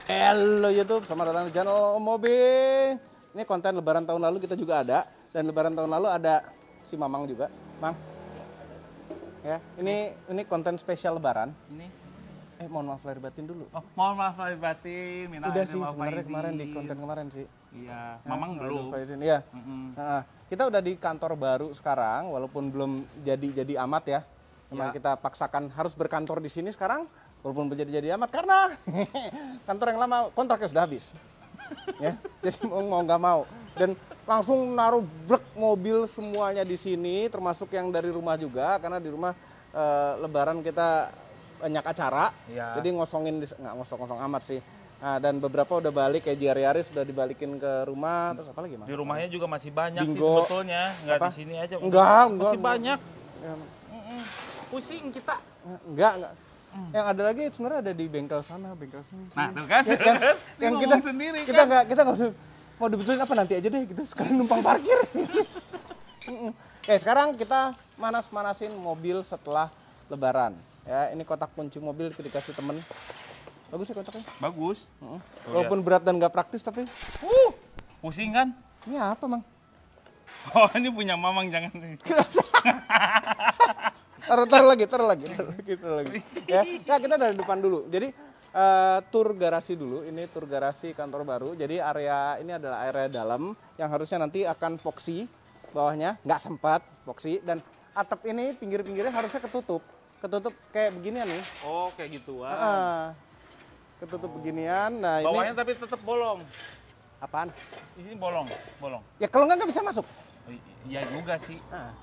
Halo YouTube, selamat datang di channel Mobil. Ini konten lebaran tahun lalu kita juga ada. Dan lebaran tahun lalu ada si Mamang juga. Mang. Ya, ini konten spesial lebaran. Ini? Mohon maaf lahir batin dulu. Oh, mohon maaf lahir batin. Udah sih sebenarnya kemarin di konten kemarin sih. Iya, Mamang belum. Iya. Nah, kita udah di kantor baru sekarang, walaupun belum jadi amat ya. Memang kita paksakan harus berkantor di sini sekarang, walaupun menjadi amat karena kantor yang lama kontraknya sudah habis. Ya, jadi mau nggak mau. Dan langsung naruh blek mobil semuanya di sini, termasuk yang dari rumah juga, karena di rumah lebaran kita banyak acara, jadi ngosongin, nggak ngosong amat sih. Nah, dan beberapa udah balik, kayak Jiari sudah dibalikin ke rumah, terus apa lagi Mas? Di rumahnya juga masih banyak Bingo. sih sebetulnya, nggak di sini aja. Enggak. Masih banyak. Ya, Pusing kita. enggak. Yang ada lagi sebenarnya ada di bengkel sana, sini. Nah, tuh kan? Yang kita sendiri kita nggak usah mau dibetulin apa nanti aja deh gitu, sekalian numpang parkir. Oke, sekarang kita manasin mobil setelah lebaran. Ya, ini kotak kunci mobil dikasih temen. Bagus ya kotaknya? Bagus. Walaupun berat dan nggak praktis tapi. Pusing kan? Ini apa, Mang? Oh, ini punya Mamang, jangan. Taruh lagi. Ya, kita dari depan dulu. Jadi tur garasi dulu. Ini tur garasi kantor baru. Jadi area ini adalah area dalam yang harusnya nanti akan epoxy bawahnya, nggak sempat epoxy, dan atap ini pinggir-pinggirnya harusnya ketutup kayak beginian nih. Oh, kayak gituan. Ketutup beginian. Nah, bawahnya ini tapi tetap bolong. apaan? Ini bolong. Ya kalau nggak bisa masuk. Iya juga sih.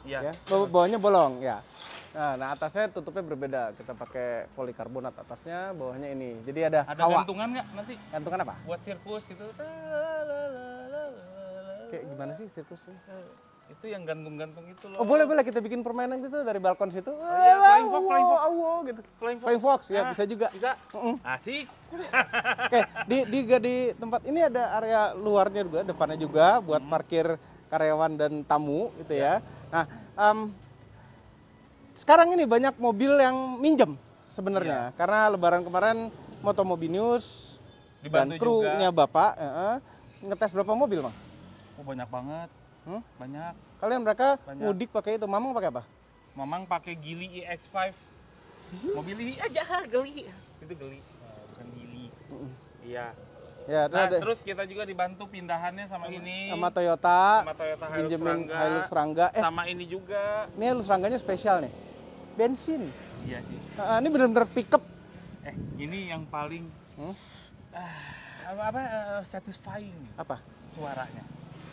Ya. Iya. Bawahnya bolong ya. Nah, atasnya tutupnya berbeda. Kita pakai polikarbonat atasnya, bawahnya ini. Jadi ada hawa. Gantungan nggak nanti? Gantungan apa? Buat sirkus gitu. Kayak gimana sih sirkusnya? Itu yang gantung-gantung itu loh. Oh, boleh kita bikin permainan gitu dari balkon situ. Iya, flying fox. Gitu. Flying Fox ya, bisa juga. Bisa. Asik. Oke, di tempat ini ada area luarnya juga, depannya juga buat parkir karyawan dan tamu gitu ya. Nah, sekarang ini banyak mobil yang minjem sebenarnya karena lebaran kemarin Motomobinius dan krunya Bapak ngetes berapa mobil, Bang? Oh, banyak banget. Banyak. Kalian mereka mudik pakai itu, Mamang pakai apa? Mamang pakai Geely EX5. Mobil ini aja Geely. Itu Geely, bukan Geely. Iya. Ya, terus kita juga dibantu pindahannya sama ini. Sama Toyota Hilux Rangga. Sama ini juga. Ini Hilux Rangganya spesial nih. Bensin. Iya sih. Ini benar-benar pickup. Ini yang paling satisfying. Apa? Suaranya.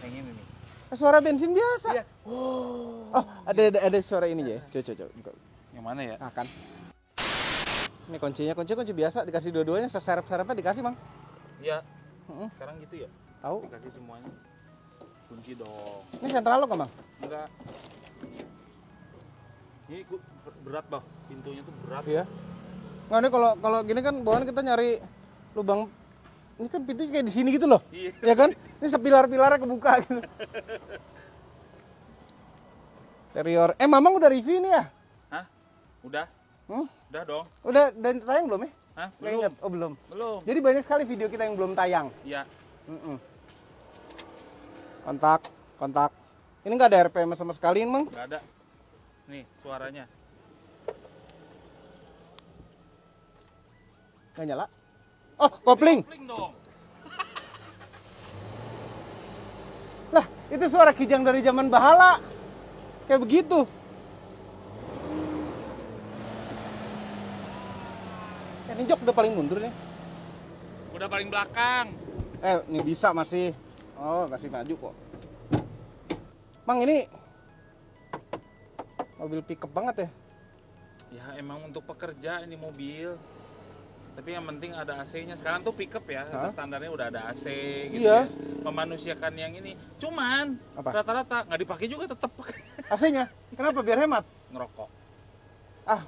Yang ini nih. Suara bensin biasa. Iya. Oh, ada suara ini ya. Coba. Yang mana ya? Nah, kan. Ini kunci biasa, dikasih dua-duanya, seseret-seretnya dikasih, Bang. Iya. Sekarang gitu ya? Tahu? Dikasih semuanya. Kunci dong. Ini sentral lo, Bang? Enggak. Ini berat, Bang. Pintunya tuh berat. Iya. Nggak, ini kalau gini kan bawaan kita nyari lubang. Ini kan pintunya kayak di sini gitu loh. Iya. Ya kan? Ini sepilar-pilarnya kebuka gitu. Interior. Mamang udah review nih ya? Hah? Udah? Udah dong. Udah, dan tayang belum ya? Hah? Nggak ingat? Oh, belum. Belum. Jadi banyak sekali video kita yang belum tayang. Iya. Kontak. Ini nggak ada RPM sama sekali, Mang? Nggak ada. Nih, suaranya. Nggak nyala? Oh, kopling. Kopling dong. Lah, itu suara kijang dari zaman Bahala. Kayak begitu. Ini jok udah paling mundur nih. Udah paling belakang. Ini bisa masih. Oh, masih maju kok. Mang, ini mobil pickup banget ya? Ya, emang untuk pekerja ini mobil. Tapi yang penting ada AC-nya. Sekarang tuh pickup ya, standarnya udah ada AC gitu ya. Memanusiakan yang ini. Cuman rata-rata nggak dipakai juga tetap. AC-nya? Kenapa? Biar hemat? Ngerokok.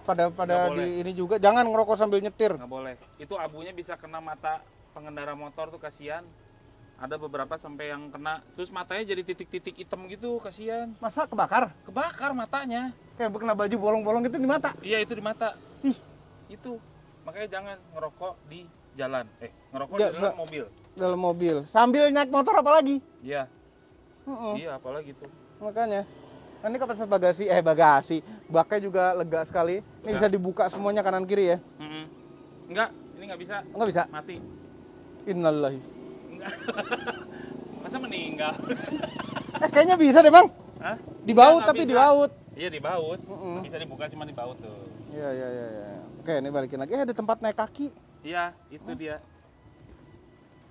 Pada di ini juga jangan ngerokok sambil nyetir. Nggak boleh. Itu abunya bisa kena mata pengendara motor tuh, kasihan. Ada beberapa sampai yang kena, terus matanya jadi titik-titik hitam gitu, kasihan. Masa kebakar? Kebakar matanya. Kayak kena baju bolong-bolong gitu di mata? Iya, itu di mata. Ih. Itu. Makanya jangan ngerokok di jalan. Ngerokok Ya, di dalam mobil. Dalam mobil. Sambil naik motor apa lagi? Iya. Iya, apalagi tuh. Makanya. Ini kapasitas bagasi. Baknya juga lega sekali. Ini bisa dibuka semuanya kanan kiri ya? Enggak, ini nggak bisa. Nggak bisa? Mati. Innalillahi. Enggak. Masa meninggal? Kayaknya bisa deh, Bang. Hah? Di baut Nggak tapi bisa. di baut. Iya, di baut. Bisa dibuka cuma di baut tuh. Iya. Oke, ini balikin lagi. Ada tempat naik kaki. Iya, itu dia.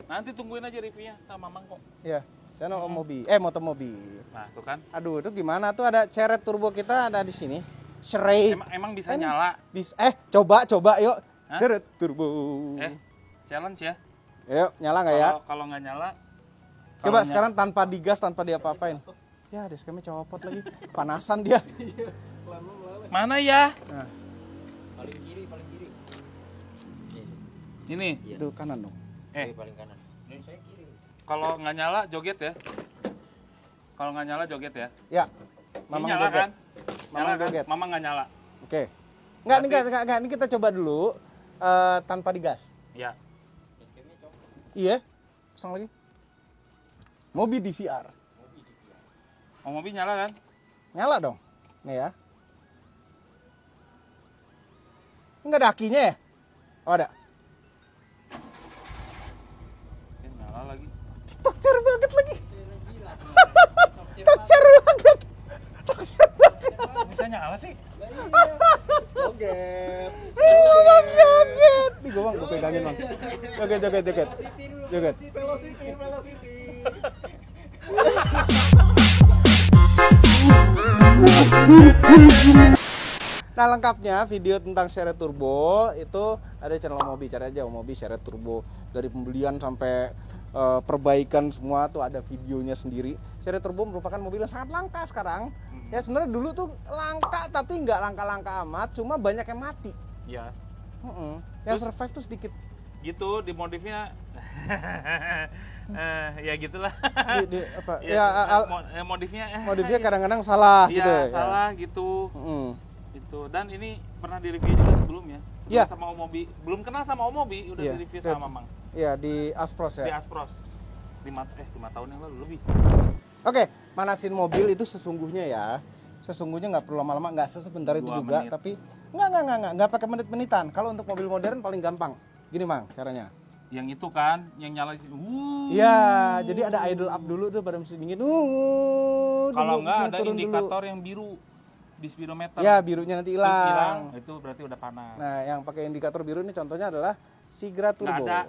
Nanti tungguin aja reviewnya sama Mamang kok. Iya. Channel Om Mobi. Motomobi. Nah, tuh kan. Aduh, itu gimana tuh ada ceret turbo kita ada di sini. Seret. Emang bisa nyala? Coba yuk. Hah? Seret turbo. Challenge ya. Yuk, nyala nggak ya? Kalau nggak nyala. Coba sekarang tanpa digas, tanpa diapa-apain. Ya, dashcamnya copot lagi. Panasan dia. Mana ya? Nah, Paling kiri. Ini. itu kanan dong. Paling kanan. Ini saya kiri. Kalau nggak nyala joget ya. Kalau nggak nyala joget ya. Ya. Ini Mamang nyala joget. kan? Nyala kan? joget. Mama nggak nyala. Oke. Enggak. Ini kita coba dulu tanpa digas. Ya. Iya. Pasang lagi. Mobi DVR. Oh, mobil nyala kan? Nyala dong. Nih ya. Enggak ada akinya ya? Oh, ada. Nyala lagi. Tokcer banget lagi. Tokcer banget. Bisa nyala sih? Joget. Joget. Nih gue pegangin, Bang. Joget. Velocity. Nah, lengkapnya video tentang Seret Turbo itu ada di channel Mobi. Cari aja Mobi Seret Turbo, dari pembelian sampai perbaikan semua tuh ada videonya sendiri. Seret Turbo merupakan mobil yang sangat langka sekarang. Ya sebenarnya dulu tuh langka tapi nggak langka-langka amat, cuma banyak yang mati. Ya. Yang Terus, survive tuh sedikit. Gitu dimodifnya. Ya gitulah. Modifnya kadang-kadang salah ya, gitu. Salah gitu. Gitu. Dan ini pernah di-review juga sebelumnya. Iya. Sama Omobi. Belum kenal sama Omobi, udah di-review sama Mamang. Iya, di Aspros ya. Di Aspros. 5 tahun yang lalu lebih. Oke, manasin mobil itu sesungguhnya ya. Sesungguhnya nggak perlu lama-lama, nggak sebentar itu 2 juga, menit. tapi nggak pakai menit-menitan. Kalau untuk mobil modern paling gampang. Gini, Mang, caranya. Yang itu kan, yang nyala di sini. Iya, jadi ada idle up dulu tuh pada mesin dingin. Kalau dulu, nggak mesin ada turun indikator dulu. yang biru di speedometer. Ya, birunya nanti Terus hilang. itu berarti udah panas. Nah, yang pakai indikator biru ini contohnya adalah Sigra Turbo. Nggak ada.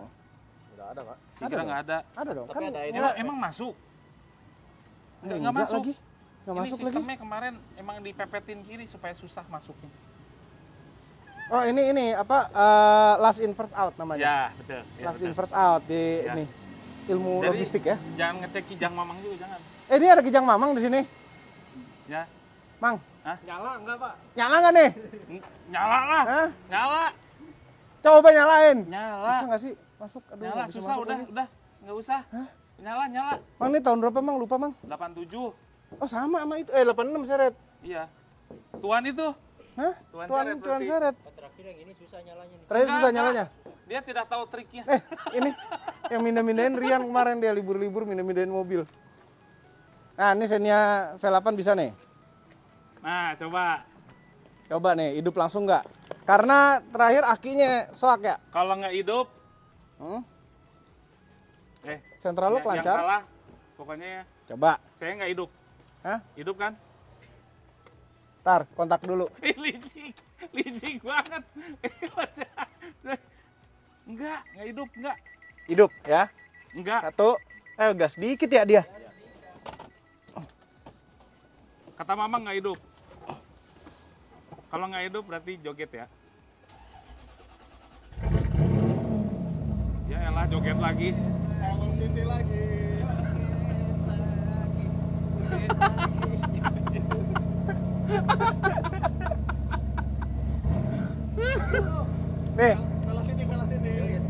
Udah ada, Pak. Sigra nggak ada. Ada dong. Tapi ada Emang masuk? Enggak masuk. lagi. Nggak Ini masuk lagi. sistemnya kemarin emang dipepetin kiri supaya susah masuknya. Oh, ini apa? Last in first out namanya. Ya, betul. Ya, Last in betul. first out di Ya. ini ilmu Jadi, logistik ya. Jangan ngecek kijang Mamang juga, jangan. Ini ada kijang Mamang di sini. Ya. Mang, Nyala enggak, Pak? nyala nggak nih? Nyala lah. Hah? Nyala. Coba nyalain. Nyala. Bisa nggak sih? Masuk. Aduh, Nyala nggak bisa susah masuk udah, lagi. nggak usah. Hah? Nyala. Mang, ini tahun berapa, Mang? Lupa, Mang. 87. Oh, sama itu. 86 Seret. Iya. Tuan itu. Hah? Tuan Tuan Seret Tuan berarti. Seret. Terakhir yang ini susah nyalanya nih. Terakhir susah Enggak. nyalanya. Dia tidak tahu triknya. Ini yang mindahin Rian kemarin dia libur-libur mindahin mobil. Nah, ini Xenia V8 bisa nih. Nah, coba. Coba nih, hidup langsung nggak? Karena terakhir akinya soak ya. Kalau nggak hidup, Sentral lu yang lancar. salah, pokoknya ya, Coba. saya nggak hidup. Hah? Hidup kan? Tar, kontak dulu. Licik banget. Enggak hidup, enggak. Hidup ya. Enggak. Satu. Gas dikit ya dia. Kata Mama nggak hidup. Kalau nggak hidup berarti joget ya. Ya elah joget lagi. Hello City lagi. Nih, Joget.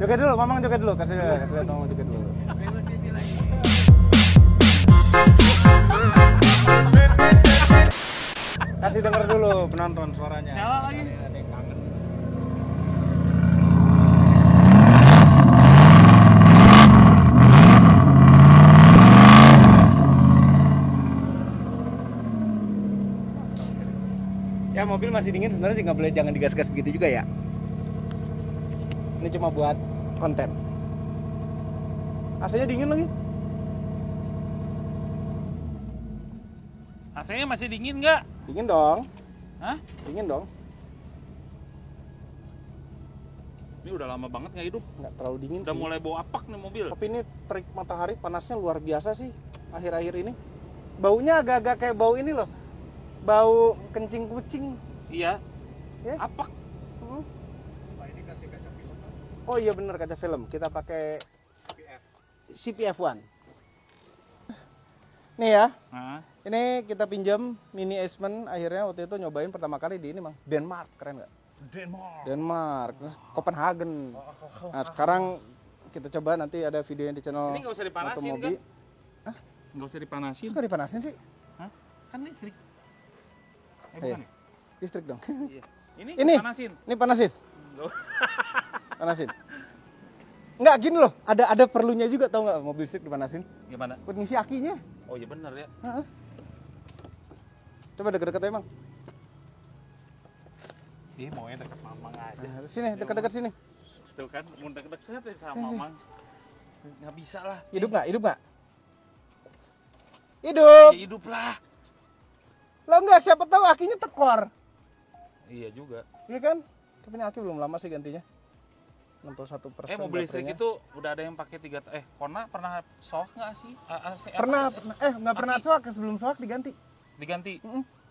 joget dulu, Mamang joget dulu, kasih lihat Mamang joget dulu. Kasih denger dulu penonton suaranya. Nyala lagi. Ada yang kangen. masih dingin sebenarnya nggak boleh, jangan digas-gas begitu juga ya. Ini cuma buat konten. AC-nya dingin lagi. AC-nya masih dingin nggak? Dingin dong. Hah? Dingin dong. Ini udah lama banget nggak hidup. Nggak terlalu dingin Udah sih. mulai bau apak nih mobil. Tapi ini terik matahari panasnya luar biasa sih akhir-akhir ini. Baunya agak-agak kayak bau ini loh. Bau kencing kucing. Iya. Ya? Apak. Pak ini kasih kaca film Pak. Oh iya bener, kaca film. Kita pakai CPF1. Nih ya. Nah, Ini kita pinjam Mini Aceman, akhirnya waktu itu nyobain pertama kali di ini, Mang. Denmark, keren nggak? Denmark, terus Copenhagen. Nah sekarang kita coba, nanti ada videonya di channel ini nggak usah dipanasin Motomobi. kan? Nggak usah dipanasin. Suka dipanasin sih? Hah? Kan listrik. Iya. Bukan ya? Listrik dong. Iya. Ini Ini? panasin. Ini panasin, Nggak usah. panasin. Nggak gini loh, ada perlunya juga, tau nggak, mobil listrik dipanasin? Gimana? Buat ngisi akinya. Oh iya benar ya. Heeh. Coba deket-deket aja, Mang. Ih, maunya deket mamang aja. Nah, sini, dekat-dekat sini. Tuh kan, mau deket-deket ya sama mamang. Nggak bisa lah. Hidup nggak? Hidup nggak? Hidup. Ya hidup lah. Lo nggak, siapa tahu akinya tekor. Iya juga. Iya kan? Tapi ini aki belum lama sih gantinya. 61%. Mobil listrik baterainya. itu udah ada yang pakai 3 Kona pernah soak nggak sih? Pernah. Nggak pernah Aki. soak, sebelum soak diganti. Diganti.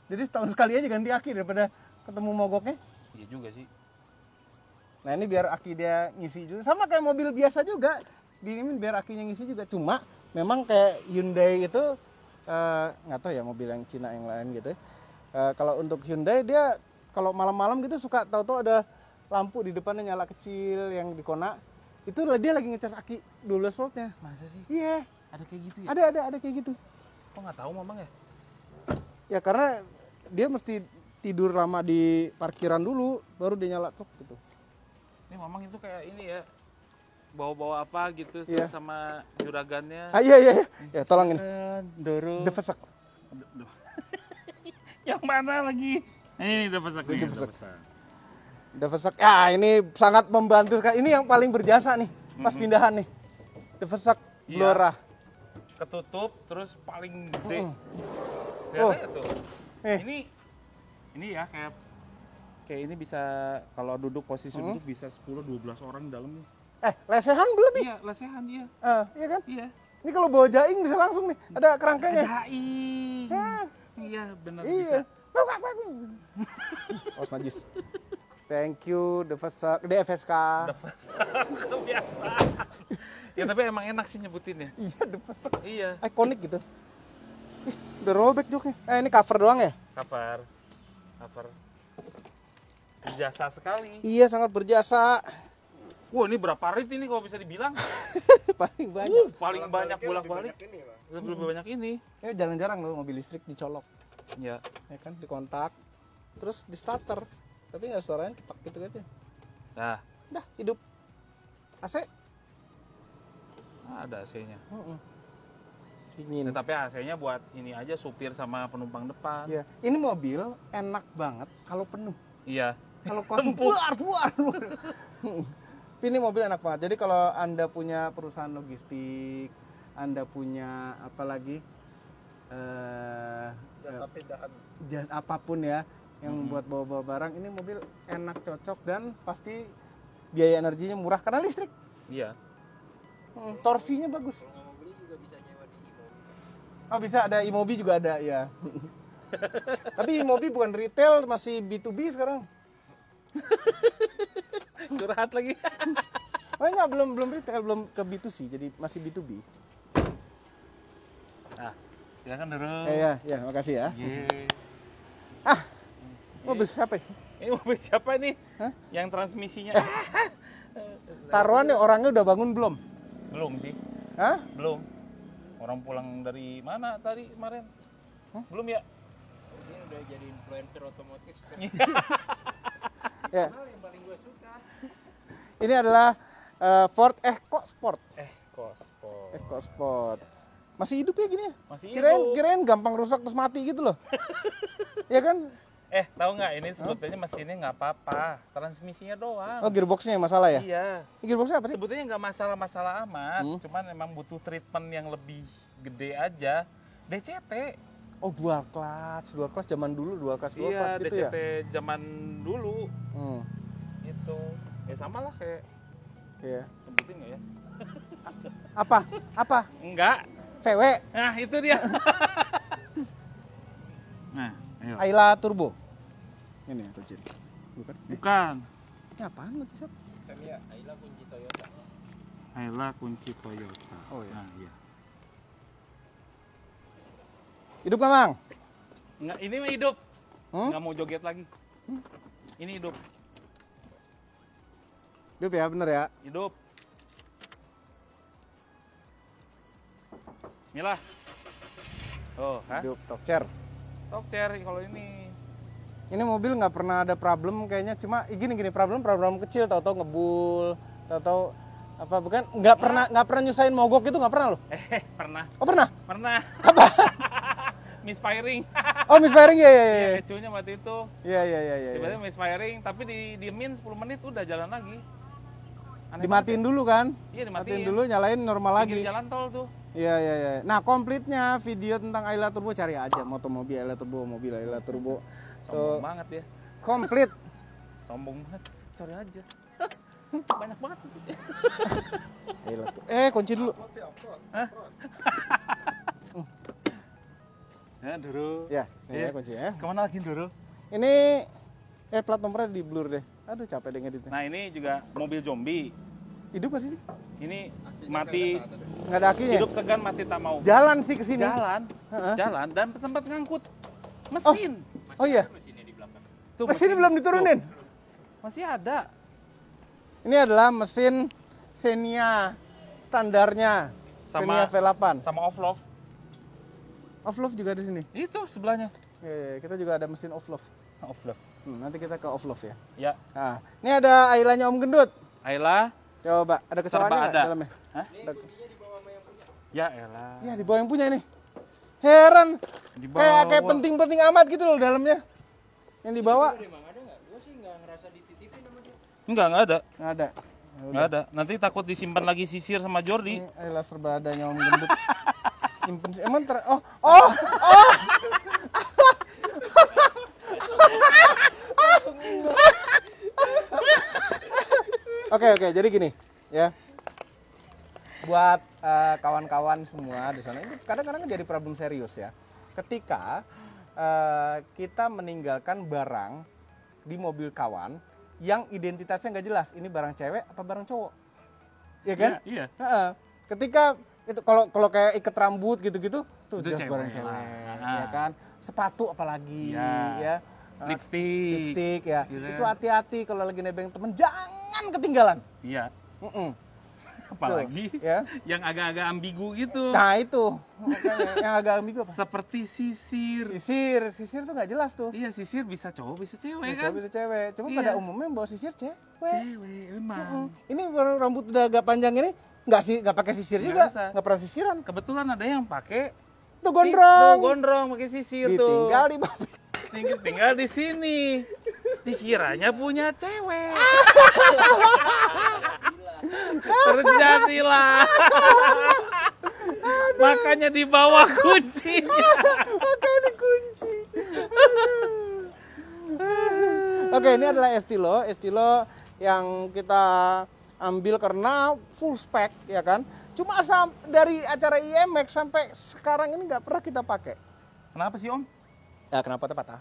Jadi setahun sekali aja ganti aki daripada ketemu mogoknya. Iya juga sih. Nah ini biar aki dia ngisi juga, sama kayak mobil biasa juga. Diinin biar akinya ngisi juga. Cuma memang kayak Hyundai itu nggak tahu ya, mobil yang Cina yang lain gitu. Kalau untuk Hyundai dia kalau malam-malam gitu suka tahu-tahu ada lampu di depannya nyala kecil yang di kona. Itu dia lagi ngecas aki 12 voltnya. Masa sih? Iya, Ada kayak gitu ya? ada kayak gitu. Kok nggak tahu mamang ya? Ya karena dia mesti tidur lama di parkiran dulu baru dia nyala tok gitu. Ini mamang itu kayak ini ya. Bawa-bawa apa gitu Iya. sama juragannya. Iya. Ya tolong ini. Dorong. Defesek. Yang mana lagi? Ini udah pesak nih. Defesek. Defesek. Ya ini sangat membantu. Ini yang paling berjasa nih pas pindahan nih. Defesek Iya. Blora. Ketutup terus paling gede. Oh. Lihat tuh. Ini ya kayak ini bisa kalau duduk posisi duduk bisa 10-12 orang di dalam nih. Lesehan belum nih? Iya, lesehan dia. Iya kan? Iya. Ini kalau bawa jaing bisa langsung nih. Ada kerangkanya. Jaing. Ah. Iya, benar Iya. bisa. Awas najis. Thank you Defesek, DFSK. Kebiasa. Ya tapi emang enak sih nyebutinnya. Iya, Defesek. Iya. Ikonik gitu. Ih, udah robek joknya. Ini cover doang ya? Cover. Berjasa sekali. Iya, sangat berjasa. Wah, ini berapa rit ini kalau bisa dibilang? Paling banyak. Paling banyak bolak-balik. Ini Pak. Lebih banyak ini. Ini jarang-jarang loh mobil listrik dicolok. Ya. Ya kan, dikontak. Terus di starter. Tapi nggak suaranya cepak gitu aja. Nah, Dah, hidup. AC. ada AC-nya. Dingin. Tapi AC-nya buat ini aja supir sama penumpang depan. Iya. Ini mobil enak banget kalau penuh. Iya. Kalau kosong, buar. Ini mobil enak banget. Jadi kalau Anda punya perusahaan logistik, Anda punya apa lagi? Jasa pindahan. Apapun ya yang buat bawa-bawa barang, ini mobil enak, cocok, dan pasti biaya energinya murah karena listrik. Iya. Torsinya bagus. Kalau nggak mau beli juga bisa nyewa di Imobi. Oh bisa, ada Imobi juga ada ya. Tapi Imobi bukan retail, masih B2B sekarang. Curhat lagi. Oh enggak, belum retail, belum ke B2C, jadi masih B2B. Nah, ya kan dulu. Ya, makasih ya. Iya. Mobil siapa ya? Ini mobil siapa nih? Hah? Yang transmisinya? Taruhan nih, orangnya udah bangun belum? Belum sih. Hah? Belum. Orang pulang dari mana tadi kemarin? Belum ya? Ini udah jadi influencer otomotif. Ya. Yang paling gue suka. Ini adalah Ford EcoSport. Kospor. EcoSport. Masih hidup ya gini ya? Masih Kirain hidup. kirain gampang rusak terus mati gitu loh. Ya kan? Tahu nggak ini sebetulnya mesinnya nggak apa-apa, transmisinya doang. Oh, gearboxnya yang masalah ya? Iya. Gearboxnya apa sih? Sebetulnya nggak masalah-masalah amat, cuman emang butuh treatment yang lebih gede aja. DCT. Oh, dual clutch zaman dulu, dual clutch Iya, gitu DCT ya? zaman dulu. Hmm. Gitu. Ya sama lah kayak Iya. sebutin nggak ya? Apa? Enggak. VW, Nah, itu dia. Nah, ayo. Ayla Turbo. Ini ya kunci. Bukan? Bukan. Ini apaan kunci sob? Xenia, Ayla kunci Toyota. Ayla kunci Toyota. Oh, iya. Nah, iya. Hidup nggak, Mang? Enggak, ini mah hidup. Hmm? Nggak mau joget lagi. Ini hidup. Hidup ya, bener ya? Hidup. Inilah. Oh, hah? Hidup, top chair. Top chair kalau ini. Ini mobil nggak pernah ada problem kayaknya, cuma gini problem kecil, tahu-tahu ngebul, tahu-tahu apa bukan nggak pernah nyusahin mogok itu nggak pernah loh. Pernah. Oh pernah? Pernah. Apa? Misfiring. Oh misfiring ya. Iya, ecunya waktu itu. Iya. Tiba-tiba misfiring, tapi diemin 10 menit udah jalan lagi. Aneh Dimatiin banget. dulu kan? Iya, dimatiin. Matiin dulu, nyalain normal Pinggir lagi. jalan tol tuh. Iya. Nah, komplitnya video tentang Ayla Turbo cari aja, mobil Ayla Turbo, mobil Ayla Turbo. Sombong banget ya. Komplit. Sombong banget. Cari aja. Banyak banget. Ayla Turbo. Kunci dulu. Ya, Doro. Ya, ini kunci ya. Kemana lagi, Doro? Ini plat nomornya di blur deh. Aduh, capek deh ngeditnya. Nah, ini juga mobil zombie. Hidup masih? Ini mati, Nggak ada akinya? hidup segan mati tak mau. Jalan sih ke sini. Jalan dan sempat ngangkut mesin. Oh iya. Mesinnya di belakang. Tuh, Mesin belum diturunin. Tuh, masih ada. Ini adalah mesin Xenia standarnya. Xenia Sama- V8. Sama off-lock. Off-love juga di sini. Itu sebelahnya. Iya, kita juga ada mesin off-love. Off-lock. Nanti kita ke off-love ya. Ya, Nah, ini ada Ailanya Om Gendut. Ayla. Coba, ada kecoanya Serba nggak ada. dalamnya? Hah? Ada- Ya elah. Iya, di bawah yang punya ini. Heran. Di Kayak penting-penting amat gitu loh dalamnya. Yang dibawa Emang ada nggak? Gue sih nggak ngerasa dititipin sama dia. Enggak ada. nggak ada. Enggak ada. Nanti takut disimpan lagi sisir sama Jordi. Ini Ayla serba adanya Om Gendut. Simpen emang oh. Oke, jadi gini ya. Buat kawan-kawan semua di sana ini kadang-kadang jadi problem serius ya. Ketika kita meninggalkan barang di mobil kawan yang identitasnya nggak jelas, ini barang cewek apa barang cowok, ya kan? Iya. Heeh. Ketika itu kalau kayak ikat rambut gitu-gitu tuh Itu jelas cewek barang lah. cewek, Ah. ya kan? Sepatu apalagi, Iya. ya. Lipstick. Lipstick ya. Gitu Itu hati-hati kalau lagi nebeng temen, jangan ketinggalan. Iya. Mm-mm. Apalagi Tuh, ya. yang agak-agak ambigu gitu. Nah itu makanya yang agak ambigu apa? Seperti sisir. Sisir tuh nggak jelas tuh. Iya, sisir bisa cowok, bisa cewek Bisa kan? cowok, bisa cewek. Cuma Iya. pada umumnya bawa sisir cewek. Cewek, emang. Ini baru rambut udah agak panjang ini nggak pakai sisir Nggak juga, usah. nggak pernah sisiran. Kebetulan ada yang pakai Tuh gondrong. Tuh, gondrong pakai sisir Ditinggal tuh. di bawah. Tinggal di sini. Dikiranya punya cewek. Terjadilah. Makanya dibawa kunci. Makanya dikunci. Oke, ini adalah Estilo yang kita ambil karena full spec, ya kan? Cuma dari acara IMX sampai sekarang ini nggak pernah kita pakai. Kenapa sih, Om? Ya, kenapa patah?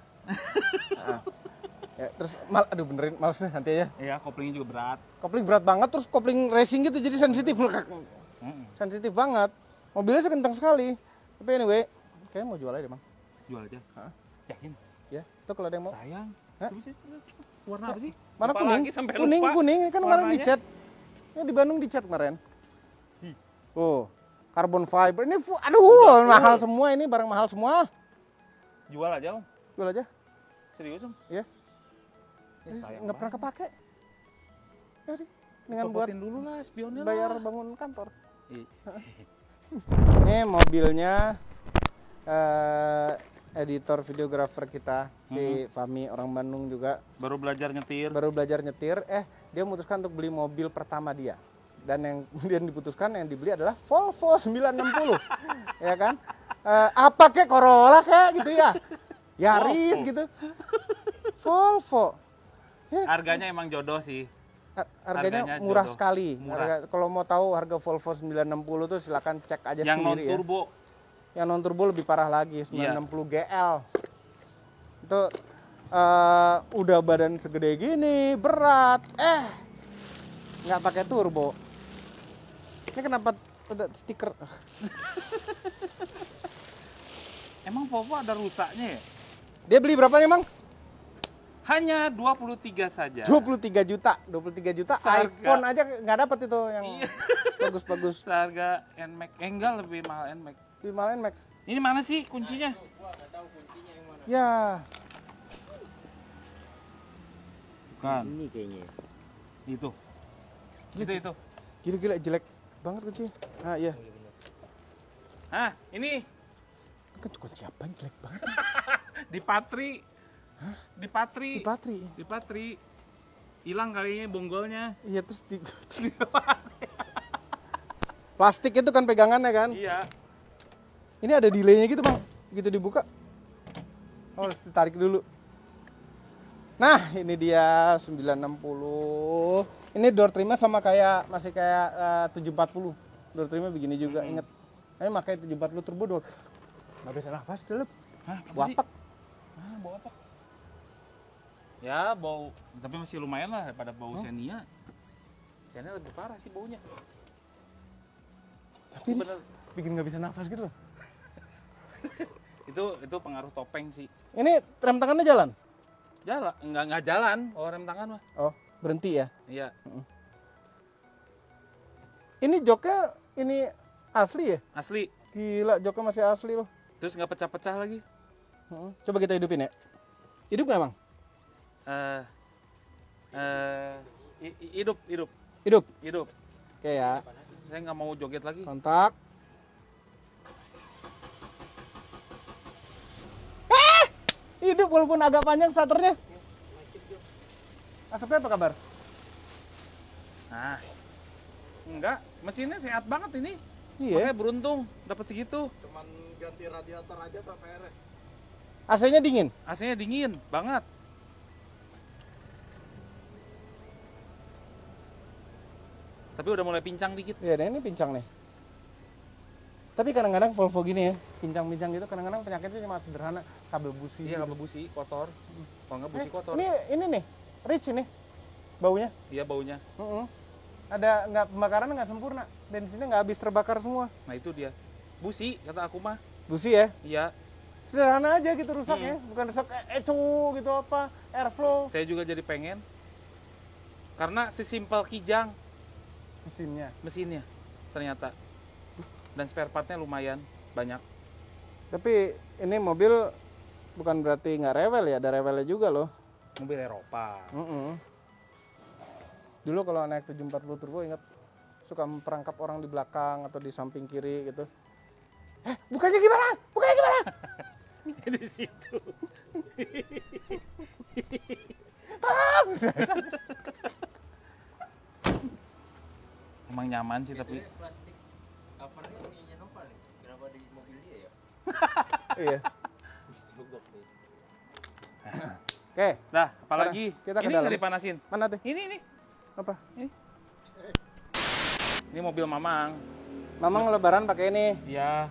Ya, terus benerin, males nih nanti aja. Iya, koplingnya juga berat. Kopling berat banget, terus kopling racing gitu jadi sensitif. Sensitif banget. Mobilnya sih kencang sekali. Tapi anyway, kayaknya mau jual aja deh, Bang. Jual aja. Hah? Yakin? Ya, itu kalau ada yang mau. Sayang. Hah? Coba sih. Warna apa sih? Mana Lupa kuning? lagi sampai Kuning, lupa kuning. Kan kemarin warnanya. dicat. Ini di Bandung dicat kemarin. Oh, carbon fiber. Ini aduh, mahal semua ini, barang mahal semua. Jual aja, Om. Jual aja. Serius, Om? Iya. Ya, sayang Nggak pernah banget. kepake. Ya sih, dengan buat Copotin dulu lah spionnya bayar lah. bangun kantor. Ih. Ini mobilnya editor videografer kita, si Fahmi orang Bandung juga. Baru belajar nyetir. Dia memutuskan untuk beli mobil pertama dia. Dan yang kemudian diputuskan yang dibeli adalah Volvo 960. Ya kan? Apa kek Corolla kek gitu ya. Yaris gitu. Volvo. Ya. Harganya emang jodoh sih. Harganya murah jodoh. Sekali. Kalau mau tahu harga Volvo 960 tuh silakan cek aja yang sendiri non turbo. Yang non turbo lebih parah lagi, 960 GL. Itu udah badan segede gini, berat. Nggak pakai turbo. Ini kenapa ada stiker? Emang Volvo ada rusaknya ya? Dia beli berapa nih, Mang? Hanya 23 saja. 23 juta. Seharga. iPhone aja nggak dapat itu yang bagus-bagus. Seharga NMAX. Enggak, lebih mahal NMAX. Lebih mahal NMAX. Ini mana sih kuncinya? Gua nggak tahu kuncinya yang mana. Ya. Bukan. Ini kayaknya. Itu. Gila jelek banget kuncinya. Ah iya. Ini Kan kunci apa yang jelek banget? di Patri. Di Patri. Di Patri. Hilang kalinya bonggolnya. Iya terus plastik itu kan pegangannya kan? Iya. Ini ada delaynya gitu, Bang. Gitu dibuka. Oh, harus ditarik dulu. Nah, ini dia 960. Ini door trimnya sama kayak masih kayak 740. Door trimnya begini juga, inget. Ini pakai 740 turbo doang. Nggak bisa nafas dulu. Bau apa? Bau apa? Ya, bau, tapi masih lumayan lah daripada bau Xenia. Xenia lebih parah sih baunya. Tapi bener bikin nggak bisa nafas gitu loh. itu pengaruh topeng sih. Ini rem tangannya jalan? Jalan, enggak jalan kalau rem tangan mah. Oh, berhenti ya? Iya. Ini joknya ini asli ya? Asli. Gila, joknya masih asli loh. Terus nggak pecah-pecah lagi. Coba kita hidupin ya. Hidup nggak, Bang? Hidup. Oke ya. Saya nggak mau joget lagi. Kontak. Hidup walaupun agak panjang starternya. Asapnya apa kabar? Nah, enggak, mesinnya sehat banget ini. Iya. Makanya beruntung dapat segitu. Cuman ganti radiator aja Pak PR. AC-nya dingin? AC-nya dingin banget. Tapi udah mulai pincang dikit. Iya, ini pincang nih. Tapi kadang-kadang Volvo gini ya, pincang-pincang gitu kadang-kadang penyakitnya cuma sederhana, kabel busi. Iya, kabel busi kotor. Kalau nggak busi kotor. Ini nih, rich ini baunya. Iya, baunya. Ada nggak pembakaran nggak sempurna, bensinnya nggak habis terbakar semua. Nah itu dia. Busi kata aku mah. Busi ya? Iya. Sederhana aja gitu rusaknya, bukan rusak eco gitu apa, airflow. Saya juga jadi pengen. Karena sesimpel kijang mesinnya ternyata. Dan spare partnya lumayan banyak. Tapi ini mobil bukan berarti nggak rewel ya, ada rewelnya juga loh. Mobil Eropa. Dulu kalau naik 740 turbo ingat suka memperangkap orang di belakang atau di samping kiri gitu. Bukannya gimana? Di situ. Tolong! Emang nyaman sih tapi. Plastik apa nih punyanya Nova nih? Kenapa di mobil dia ya? Iya. Jogok nih. Oke. Dah, apalagi? Kita ke Ini dalam. nggak dipanasin. Mana tuh? Ini. Apa? Ini mobil Mamang. Mamang lebaran pakai ini. Iya.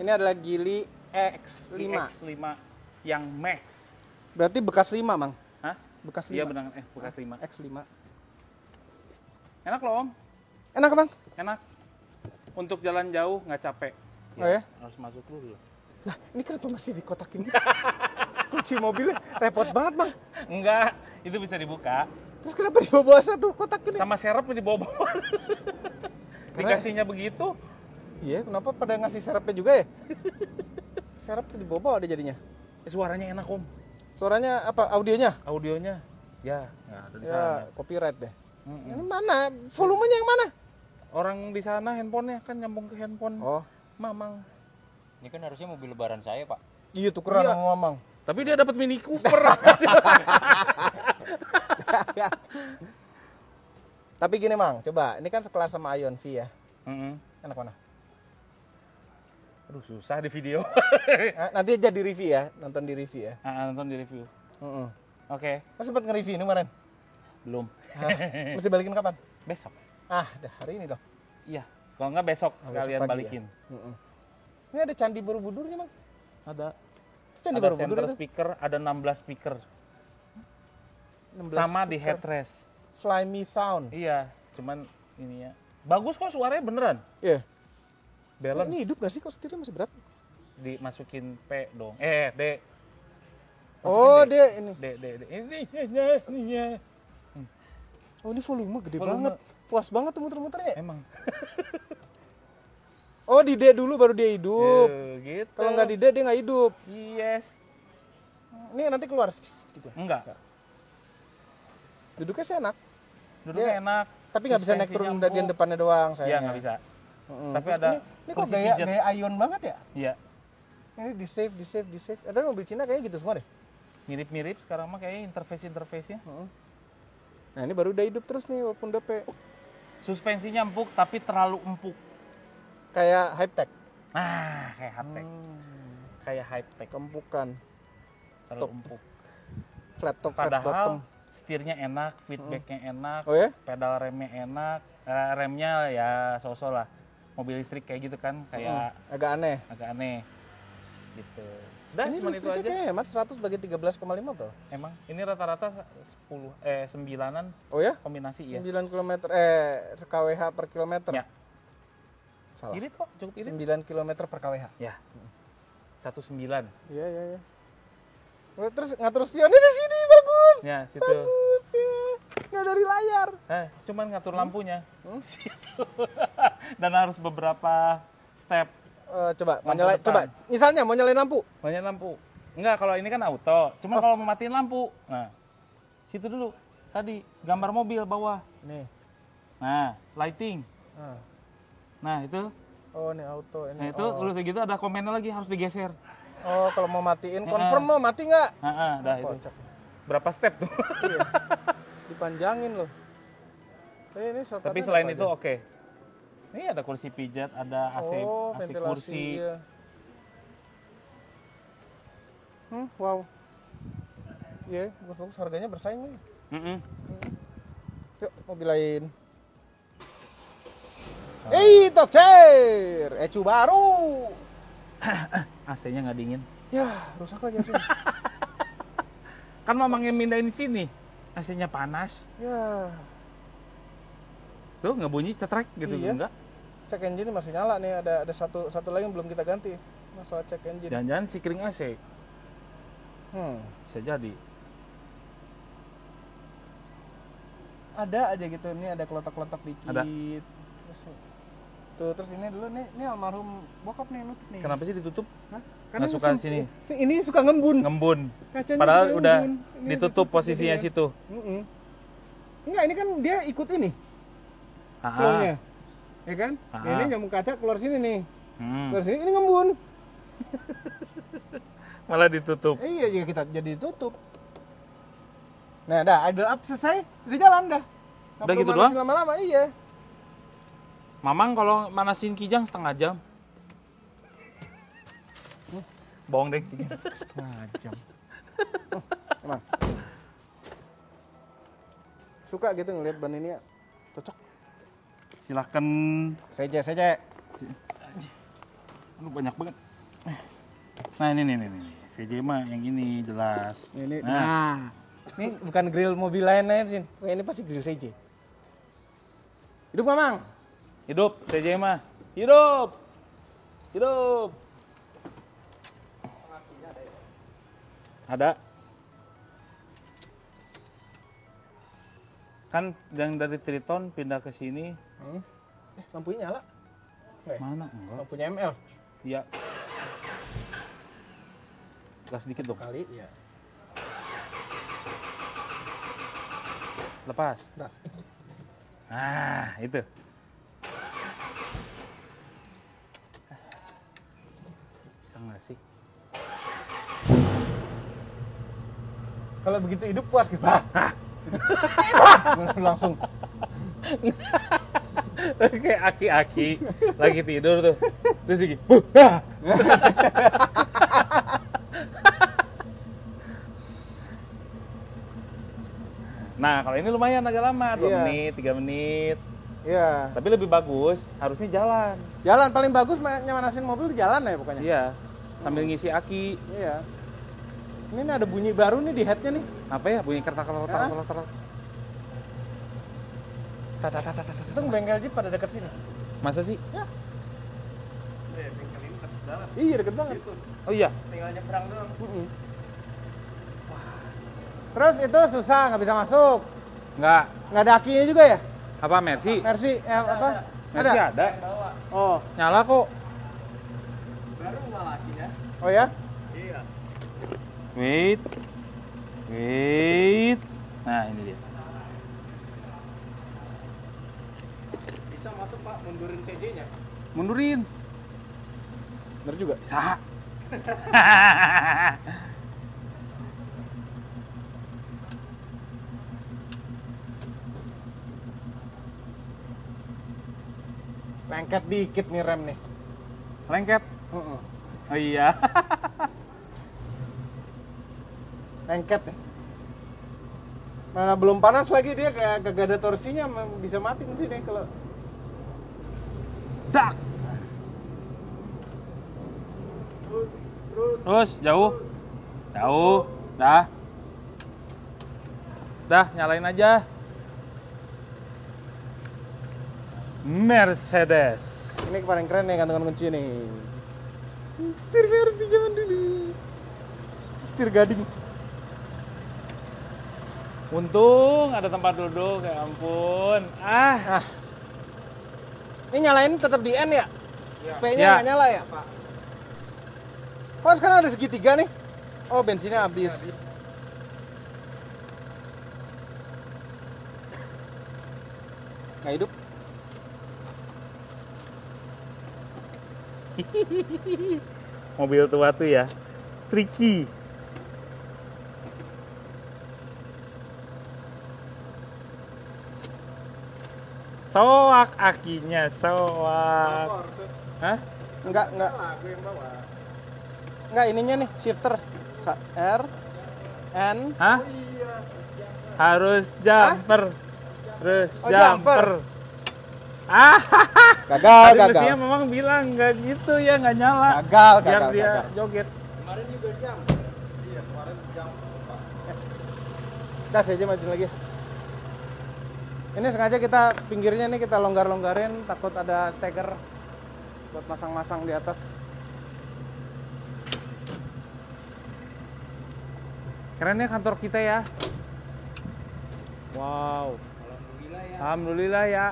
Ini adalah Geely X5. X5 yang Max. Berarti bekas 5, Mang. Hah? Bekas 5. Iya benar, bekas 5. X5. Enak loh, Om. Enak, Bang? Enak. Untuk jalan jauh nggak capek. Oh ya? Harus masuk dulu. Lah, ini kenapa masih dikotakin? Kunci mobilnya repot banget, Bang. Enggak, itu bisa dibuka. Terus kenapa dibawa satu kotak ini? Sama serepnya dibawa. Dikasihnya begitu. Iya, kenapa pada ngasih serepnya juga ya? Serep tuh dibawa ada jadinya. Suaranya enak, Om. Suaranya apa? Audionya? Audionya. Ya, nggak ada di Ya, sana. copyright deh. Ini mana? Volumenya yang mana? Orang di sana handphonenya kan nyambung ke handphone Oh, Mamang. Ini kan harusnya mobil lebaran saya, Pak. Iya tukeran Iya. sama Mamang. Tapi dia dapat Mini Cooper. Tapi gini Mang, coba ini kan sekelas sama Ion V ya. Enak mana? Aduh susah di video. Nanti jadi review ya, nonton di review ya. Nonton di review. Heeh. Oke. Mas sempat nge-review ini kemarin? Belum. Hah? Mesti balikin kapan? Besok. Dah hari ini dong. Iya. Kalau nggak besok Besok sekalian pagi balikin. Ya? Ini ada Candi Borobudurnya Mang. Ada. Candi Ada Borobudur center itu. speaker, ada 16 speaker. 16 Sama di speaker. headrest. Fly Me Sound. Iya, cuman ini ya. Bagus kok suaranya beneran. Iya. Balance. Ini hidup gak sih kok setirnya masih berat? Dimasukin P dong. D. Oh, Masukin dia ini. D. Ini. Oh, ini volume gede Volume. banget. Puas banget tuh muter-muternya. Emang. Oh, di D dulu baru dia hidup. Gitu. Kalau nggak di D dia nggak hidup. Yes. Ini nanti keluar gitu. Enggak. Duduknya sih enak, Duduknya enak. tapi nggak bisa naik turun Suspensinya bagian empuk. depannya doang sayangnya. Iya, nggak bisa. Tapi Terus ada ini kok kursi gaya pijat. Ion banget ya? Iya. Ini di save. Tapi mobil Cina kayaknya gitu semua deh. Mirip-mirip sekarang mah kayaknya interface-nya. Nah, ini baru udah hidup terus nih walaupun udah Suspensinya empuk tapi terlalu empuk. kayak Hype-Tech. Nah, kayak hardtech. Kayak high-tech. Kempukan. Terlalu empuk. Flat top, flat bottom. Padahal setirnya enak, feedbacknya enak, Oh ya? pedal remnya enak, remnya ya so-so lah. Mobil listrik kayak gitu kan, kayak Agak aneh. agak aneh gitu. Dan Ini cuma itu listriknya aja. kayaknya hemat 100 bagi 13,5 bro. Emang ini rata-rata 9-an Oh ya? kombinasi ya. 9 km, kWh per kilometer. Ya. Salah. Irit kok, cukup irit. 9 km per kWh. Ya. 19. Iya. Oh, terus ngatur spionnya di sini, bagus. Ya, situ. Bagus ya. Nggak dari layar. Cuman ngatur lampunya. Situ. Dan harus beberapa step. Coba, mau Lampu nyalain, depan. coba. Misalnya mau nyalain lampu. Banyak lampu. Enggak, kalau ini kan auto. Cuma kalau mau matiin lampu. Nah, situ dulu. Tadi, gambar mobil bawah. Nih. Nah, lighting. Ah. Nah, itu. Oh, ini auto. Ini. Nah, itu udah segitu ada komennya lagi harus digeser. Oh, kalau mau matiin, confirm mau mati nggak? Dah itu. Kocak. Berapa step tuh? Iya. Dipanjangin loh. Ini shortcutnya Tapi selain apa itu aja? oke. Ini ada kursi pijat, ada AC, Oh, AC ventilasi. kursi. Iya. Wow. Iya, bagus-bagus. Harganya bersaing nih. Yuk, mobil lain. Tokcer! Ecu baru! AC-nya nggak dingin. Ya, rusak lagi AC. Kan mamang yang mindahin sini. AC-nya panas. Ya, Tuh nggak bunyi cetrek gitu Iya. enggak? cek engine masih nyala nih. Ada satu lagi yang belum kita ganti. Masalah cek engine. Jangan-jangan si kring AC. Bisa jadi. Ada aja gitu. Ini ada kelotok-kelotok dikit. Ada. Terus ini dulu nih almarhum bokap nih nutup nih. Kenapa sih ditutup? Hah? Nggak suka sini. Ini suka ngembun. Ngembun. Kacanya Padahal suka udah ngembun. Ini ditutup posisinya jadinya. situ. Enggak, ini kan dia ikut ini flownya, ya kan? Ini nyambung kaca keluar sini nih, keluar sini ini ngembun. Malah ditutup. Iya, juga kita jadi tutup. Nah, dah idle up selesai, udah jalan dah. Nggak Udah perlu gitu manasin doang? lama-lama, iya. Mamang kalau manasin kijang setengah jam. Bohong deh. Setengah jam. Emang. Suka gitu ngeliat ban ini ya, cocok. Silakan. Seje. Aduh banyak banget. Nah ini. CJ mah yang ini jelas. Ini, ini bukan grill mobil lain sih. Ini pasti grill CJ. Hidup Mamang. Hidup CJ mah. Hidup. Ada. Kan yang dari Triton pindah ke sini. Lampunya nyala. Mana? Enggak. Lampunya ML. Iya. Gas dikit dong. Kali, ya. Lepas. Nah. Itu. Bisa nggak sih? Kalau begitu hidup puas gitu. Bah. Langsung. Kayak aki-aki lagi tidur tuh. Terus gini. Nah, kalau ini lumayan agak lama, 2 menit, 3 menit. Iya. Tapi lebih bagus, harusnya jalan. Jalan paling bagus nyamanasin mobil di jalan ya pokoknya. Iya, sambil ngisi aki. Iya. Ini ada bunyi baru nih di headnya nih. Apa ya? Bunyi kertak-kertak. Itu bengkel Jeep pada dekat sini. Masa sih? Ya. Bengkel ini dekat dalam. Iya deket banget. Oh iya? Tinggal nyebrang doang. Terus itu susah, nggak bisa masuk. Nggak Nggak ada akinya juga ya? apa, Mercy? Mercy, apa? Mercy ada. Bawa. Oh, Nyala kok. Baru ngalahin ya. oh ya? Iya. Wait. Nah, ini dia. Bisa masuk Pak, mundurin CJ-nya. Mundurin. Bener juga. Bisa. Lengket dikit nih rem nih. Lengket. Oh iya. Lengket nih. Mana belum panas lagi dia, kayak gak ada torsinya, bisa mati sih nih kalau. Dak. Terus jauh. Dah, nyalain aja. Mercedes. Ini paling keren nih gantungan kunci nih. Setir versi zaman dulu. Setir gading. Untung ada tempat duduk, ya ampun. Ini nyalain tetap di N ya? P-nya Ya. nggak nyala ya? Oh sekarang ada segitiga nih. Oh bensinnya habis. Nggak hidup. Mobil tua tuh ya, tricky. Soak akinya, soak. Hah? Enggak. Enggak ininya nih, shifter. R, N. Hah? Harus jumper. Terus Oh, jumper. Gagal. Tadi memang bilang nggak gitu ya, nggak nyala. Biar dia joget. Kemarin juga jam. Iya, kemarin jam. Gas aja maju lagi. Ini sengaja kita pinggirnya nih kita longgar-longgarin, takut ada steker buat masang-masang di atas. Keren ya kantor kita ya. Wow. Alhamdulillah ya. Alhamdulillah ya.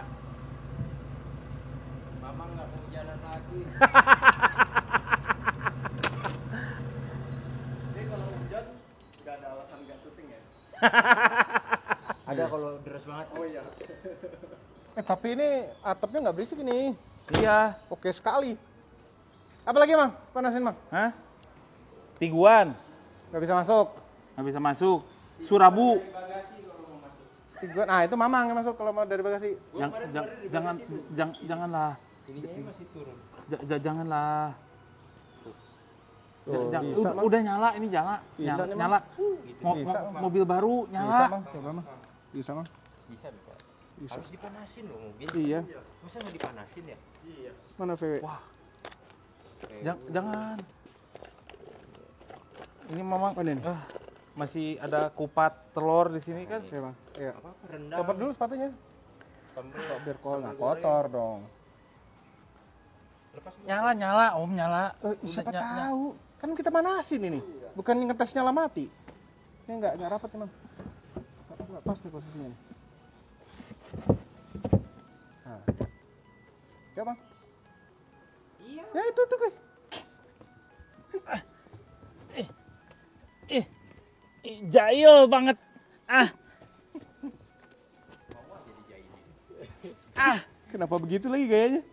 Mama nggak mau jalan lagi. Jadi kalau hujan nggak ada alasan nggak syuting ya? Ada kalau deras banget. Oh iya. Tapi ini atapnya nggak berisik ini. Iya. Oke sekali. Apalagi Mang? Panasin Mang. Hah? Tiguan. Nggak bisa masuk. Nggak bisa masuk. Surabu. Tiguan. Ah itu Mamang yang masuk kalau mau dari bagasi. Janganlah. Ininya masih turun. Janganlah. Tuh, bisa, Mang. Udah nyala, ini nyala. Bisa nih, Mang. Nyala. Gitu. Bisa, Mobil baru Bisa nyala. Mang, coba Mang. Bisa Mang. Bisa. Bisa. Harus dipanasin loh mobil. Iya. Masa nggak dipanasin ya? Iya. Mana VW? Wah. Jangan. Ini memang Mana ini? masih ada kupat telur di sini kan. Iya Bang. Iya. Apa rendang? Copot dulu sepatunya. Sambal. Biar nah, kotor dong. Lepas. Nyala, Om nyala. Siapa Udah, tahu? Kan kita manasin ini. Bukan ngetes nyala mati. Ini nggak rapat emang. Nggak pas nih posisinya nih. Nah. Ya Bang. Iya. Ya itu tuh guys. Jahil banget. Kenapa begitu lagi gayanya?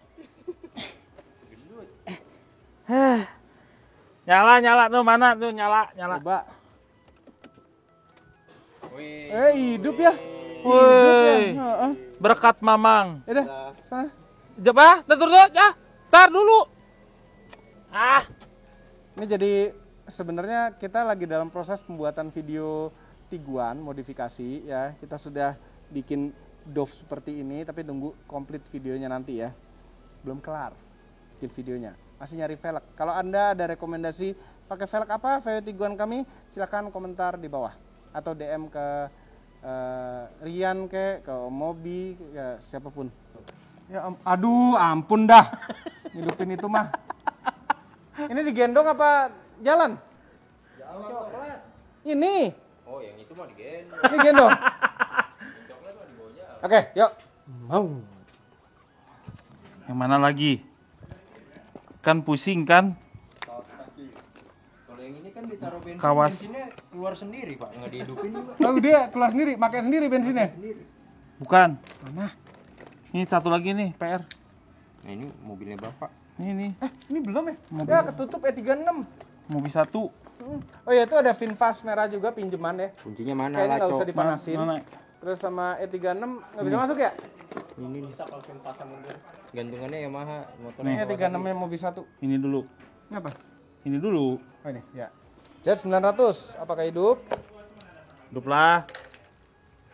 Nyala tuh, mana tuh nyala. Coba. Hidup ya. Woi, Heeh. berkat Mamang. Ya udah, sana. Coba, tutur dulu, ya. Tar dulu. Ah, Ini jadi sebenarnya kita lagi dalam proses pembuatan video Tiguan modifikasi ya. Kita sudah bikin Dove seperti ini, tapi tunggu komplit videonya nanti ya. Belum kelar bikin videonya. Masih nyari velg. Kalau Anda ada rekomendasi pakai velg apa VW Tiguan kami, silakan komentar di bawah atau DM ke Rian ke Mobi, ya siapapun. Ya, aduh, ampun dah. Hidupin itu mah. Ini digendong apa jalan? Coklat. Ini. Oh, yang itu mah digendong. Ini gendong. Coklat mah dibawa jalan. Oke, yuk. Mau. yang mana lagi? Kan pusing kan? Kaos kaki. Kalau yang ini kan ditaruh bensin, Kawas. bensinnya keluar sendiri, Pak. Nggak dihidupin juga. Oh, dia keluar sendiri, pakai sendiri bensinnya. Bukan. Mana? Ini satu lagi nih, PR. Nah, ini mobilnya Bapak. Ini Ini belum ya? Mobil. Ya, ketutup E36. mobil satu. Oh ya, itu ada VinFast merah juga pinjeman ya. Kuncinya mana? Kayaknya nggak Cok? usah dipanasin. Mana? Terus sama E36 nggak bisa masuk ya? Ini bisa kalau VinFast mundur. Gantungannya Yamaha Ini motornya. E36 nya mobil satu. Ini dulu. Ini apa? Ini dulu. Oh ini, ya. Jet 900, apakah hidup? Hidup lah.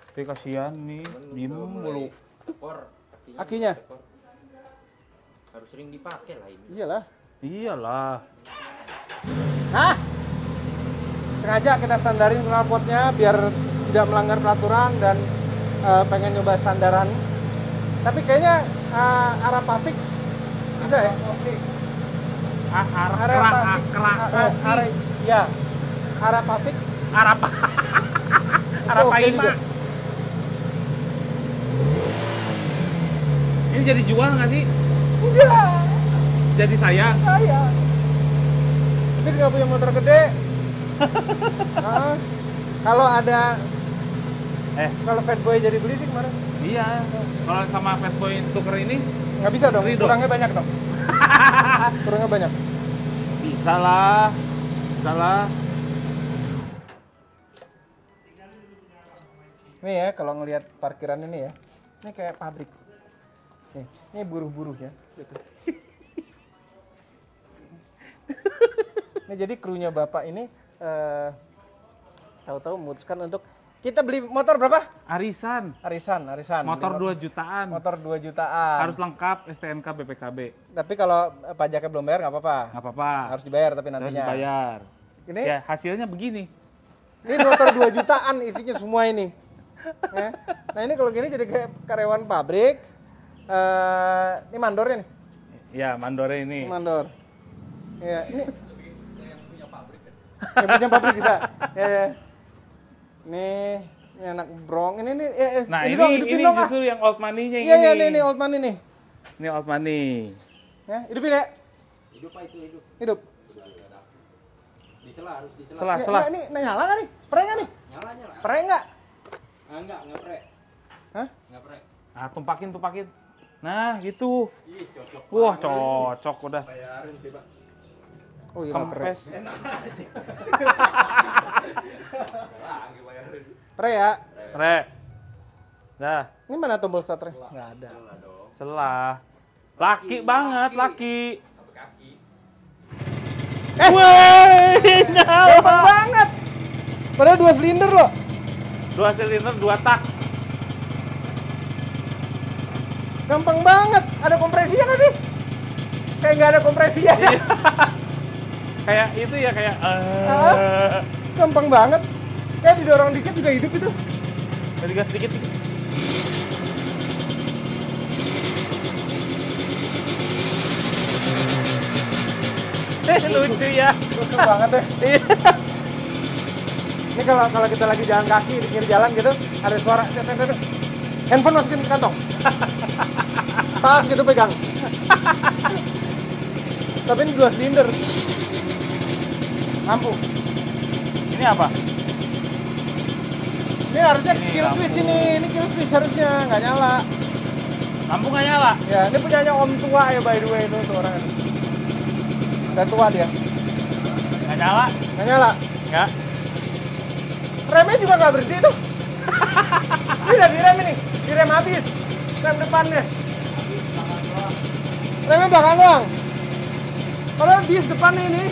Tapi kasihan nih, diem mulu. Tekor. Akinya? Harus sering dipakai lah ini. Iyalah. Iyalah. Hah? Sengaja kita standarin knalpotnya biar tidak melanggar peraturan dan pengen nyoba standaran. Tapi kayaknya arah Pavik bisa ya? Iya. Arah Pavik. Arah Oke Paima. juga. Ini jadi jual nggak sih? Enggak, Jadi saya. saya. Tapi nggak punya motor gede. Nah, kalau ada, kalau Fatboy jadi beli sih kemarin. Iya. Kalau sama Fatboy tuker ini Nggak bisa dong, Ridho. kurangnya banyak dong. Kurangnya banyak. bisa lah. Bisa lah. Nih ya, kalau ngelihat parkiran ini ya, ini kayak pabrik. Nih, ini buruh-buruh ya. Gitu. Nah, jadi krunya Bapak ini tahu-tahu memutuskan untuk kita beli motor berapa? Arisan. Arisan. Motor Beli 2 jutaan. motor 2 jutaan. Harus lengkap STNK BPKB. Tapi kalau pajaknya belum bayar nggak apa-apa. Nggak apa-apa. Harus dibayar tapi Harus nantinya. dibayar. Ini Ya, hasilnya begini. ini motor 2 jutaan isinya semua ini. Ya. Nah, ini kalau gini jadi kayak karyawan pabrik. Ini mandornya nih. Ya, mandore ini. Mandor. Ya, ini yang punya pabrik bisa. Ya. Ini anak brong. Ini Nah, ini dong, hidupin ini dong, justru yang old money-nya yang Iya, ini. ini old money nih. Ini old money. Ya, hidupin ya. Hidup Pak, itu hidup. Hidup. Disela, harus disela. Selah, Ya, selah. nah, ini nyala nggak nih? Pre nggak nih? Nyala, nyala. Pre nggak? Enggak pre. Hah? Enggak pre. Ah, tumpakin. Nah, gitu. Ih, cocok. Wah, cocok udah. Bayarin sih, Pak. Oh iya, nggak pre. Kempes. Enak aja. Lagi bayarin. Pre ya. Re. Dah, Ini mana tombol starter? Nggak ada. selah. Laki banget, laki. Sampai kaki. Wih, nyala. Gampang banget. Padahal 2 silinder loh. 2 silinder, 2 tak. Gampang banget. Ada kompresinya nggak sih? Kayak nggak ada kompresinya. Iya. Kayak itu ya, kayak Gampang banget. Kayak didorong dikit juga hidup itu. Jadi gas sedikit. Lucu ya. Lucu banget deh. Iya. Ini kalau kita lagi jalan kaki di pinggir jalan gitu, ada suara handphone masukin ke kantong. Tas gitu pegang. Tapi ini 2 silinder. Lampu. Ini apa? Ini harusnya Ini kill lampu. switch ini kill switch harusnya nggak nyala. Lampu nggak nyala. Ya, ini punyanya om tua ya by the way itu tuh orang. Udah tua dia. Nggak nyala. Nggak nyala. Nggak. Remnya juga nggak berhenti tuh. Ini udah direm ini, direm habis. Rem depannya. Remnya belakang doang. Kalau dis depan ini,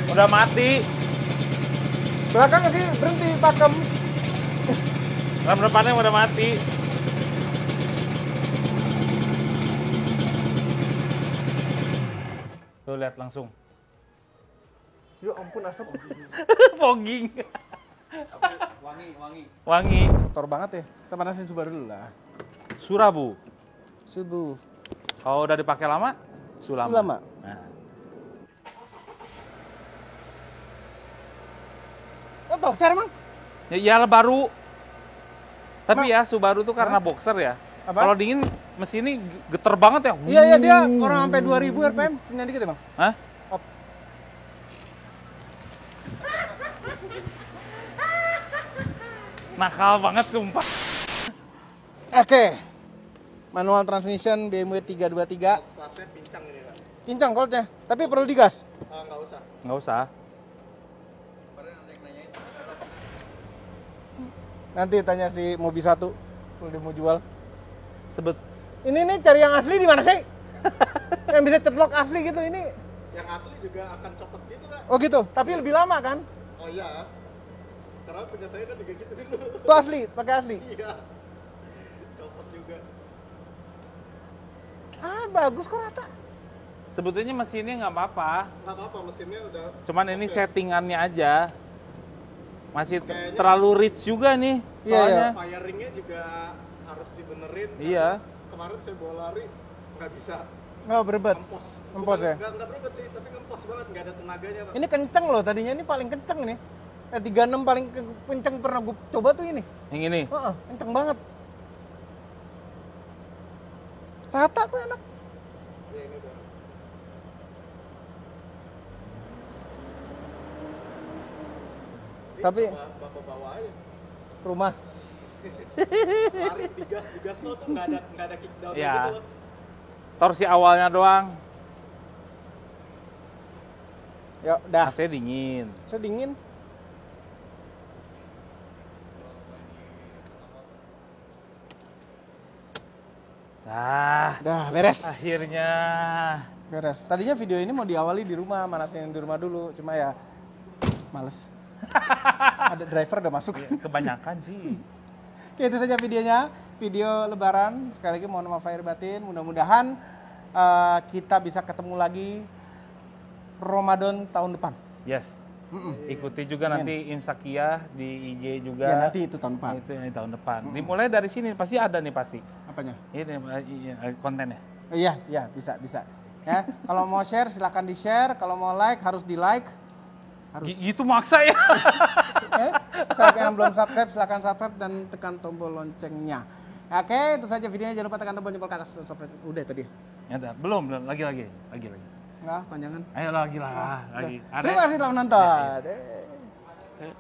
Udah mati. belakang sih berhenti pakem. Rem depannya udah mati. Tuh lihat langsung. Ya ampun asap. Fogging. Wangi. Wangi. Kotor banget ya. Kita panasin Subaru dulu lah. Surabu. Subuh. Kalau udah dipakai lama, sulama. Sulama. Nah. Oh, Boxer emang? Ya iyalah baru. Tapi ya Subaru tuh karena boxer ya. Apa? Kalau dingin mesinnya geter banget ya. Iya, iya dia orang sampai 2000 RPM. Sini dikit ya, Bang. Hah? Op. Nakal banget sumpah. Oke. Manual transmission BMW 323. Startnya pincang ini Pak. Pincang koltnya, tapi perlu digas. Nggak usah. Nggak usah. Kemarin ada yang nanyain. Nanti tanya si Mobi 1 kalau dia mau jual. Sebet. Ini nih cari yang asli di mana sih? Yang bisa ceplok asli gitu ini. Yang asli juga akan copot gitu Pak. Oh gitu, tapi lebih lama kan? Oh iya. Karena punya saya kan juga gitu dulu. Itu asli, pakai asli. Iya. Copot juga. Ah, bagus kok rata. Sebetulnya mesinnya nggak apa-apa. Nggak apa-apa, mesinnya udah. Cuman ini oke. settingannya aja. Masih Kayaknya- terlalu rich juga nih. Iya, Soalnya. Firingnya juga harus dibenerin. Iya. Karena kemarin saya bawa lari nggak bisa Nggak berebet. ngempos. Ngempos ya? Nggak berebet sih, tapi ngempos banget, nggak ada tenaganya Pak. Ini kenceng loh, tadinya ini paling kenceng nih. 36 paling kenceng pernah gue coba tuh ini. Yang ini. Heeh, kenceng banget. Rata tuh enak. Iya, ini udah. Ini Tapi- bapak bawa aja. Rumah. Lari digas lo tuh nggak ada kickdown Iya. gitu loh. Torsi awalnya doang. Yuk, dah. AC dingin. Saya dingin. Dah, beres. Akhirnya. Beres. Tadinya video ini mau diawali di rumah, manasin di rumah dulu. Cuma ya males. Ada driver udah masuk. Kebanyakan sih. Oke, itu saja videonya. Video lebaran. Sekali lagi mohon maaf lahir batin. Mudah-mudahan kita bisa ketemu lagi Ramadan tahun depan. Yes. Ikuti juga Amin. nanti Insakia di IG juga. Ya nanti itu tahun depan. Itu yang tahun depan. Dimulai dari sini pasti ada nih pasti. Apanya? Ini kontennya. Oh, iya, bisa. Ya, kalau mau share silahkan di-share. Kalau mau like harus di-like. Harus. Gitu maksa ya. Siapa yang belum subscribe silahkan subscribe dan tekan tombol loncengnya. Oke, itu saja videonya. Jangan lupa tekan tombol jempol ke atas dan subscribe. Udah tadi. Ya udah, belum, lagi. Enggak, panjangan. Ayo lagi lah, lagi. Terima kasih telah menonton. Eh.